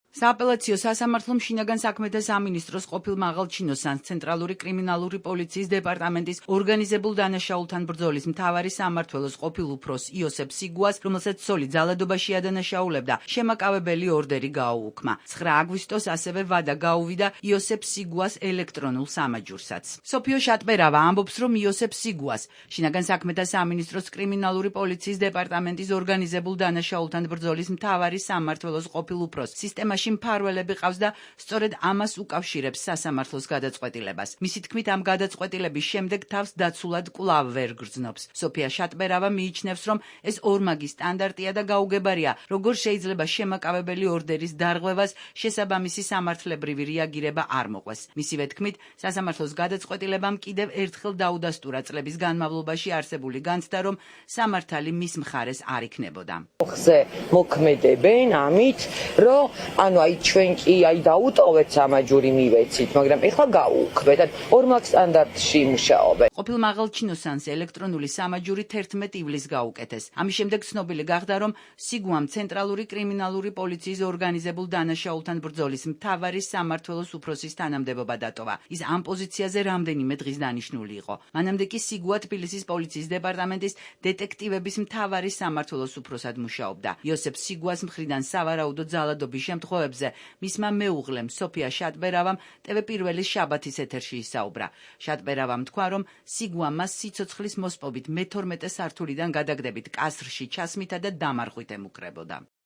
სააპელაციო სასამართლომ შინაგან საქმეთა სამინისტროს ყოფილ მაღალჩინოსანს ცენტრალური კრიმინალური პოლიციის დეპარტამენტის ორგანიზებულ დანაშაულთან ბრძოლის მთავარი სამმართველოს ყოფილ უფროს იოსებ სიგუას, რომელსაც ცოლი ძალადობაში ადანაშაულებდა, შემაკავებელი ორდერი გააუქმა. 9 აგვისტოს ასევე ვადა გაუვიდა იოსებ სიგუას ელექტრონულ სამაჯურსაც. სოფიო შატბერავა ამბობს, რომ იოსებ სიგუას შინაგან საქმეთა სამინისტროს კრიმინალური პოლიციის დეპარტამენტის ორგანიზებულ დანაშაულთან ბრძოლის მთავარი სამმართველოს ყოფილ უფროს სისტემაში მფარველები ყავს და სწორედ ამას უკავშირებს სასამართლოს გადაწყვეტილებას. მისი თქმით, ამ გადაწყვეტილების შემდეგ თავს დაცულად კვლავ ვერ გრძნობს. სოფია შატბერავა მიიჩნევს, რომ ეს ორმაგი სტანდარტია და გაუგებარია, როგორ შეიძლება შემაკავებელი ორდერის დარღვევას შესაბამისი სამართლებრივი რეაგირება არ მოყვეს. მისივე თქმით, სასამართლოს გადაწყვეტილებამ კიდევ ერთხელ დაუდასტურა წლების განმავლობაში არსებული განცდა, რომ სამართალი მის მხარეს არ იქნებოდა. მოქმედებენ ამით, რომ აი ჩვენ კი დაუტოვეთ სამაჯური მივეცით, მაგრამ ეხლა გაუუქმეთ. ორმაგ სტანდარტში მუშაობენ. ყოფილ მაღალჩინოსანს ელექტრონული სამაჯური 11 ივლისს გაუკეთეს. ამის შემდეგ ცნობილი გახდა, რომ სიგუამ ცენტრალური კრიმინალური პოლიციის ორგანიზებულ დანაშაულთან ბრძოლის მთავარი სამმართველოს უფროსის თანამდებობა დატოვა. ის ამ პოზიციაზე რამდენიმე დღის დანიშნული იყო. მანამდე კი სიგუა თბილისის პოლიციის დეპარტამენტის დეტექტივების მთავარი სამმართველოს უფროსად მუშაობდა. იოსებ სიგუას მხრიდან სავარაუდო ძალადობის შემთხვევებში მისმა მეუღლემ სოფია შატბერავამ ტv პირველის შაბათის ეთერში ისაუბრა. შატბერავამ თქვა, რომ სიგუა მას სიცოცხლის მოსპობით მე-12 სართულიდან გადაგდებით კასრში ჩასმითა და დამარხვით ემუქრებოდა.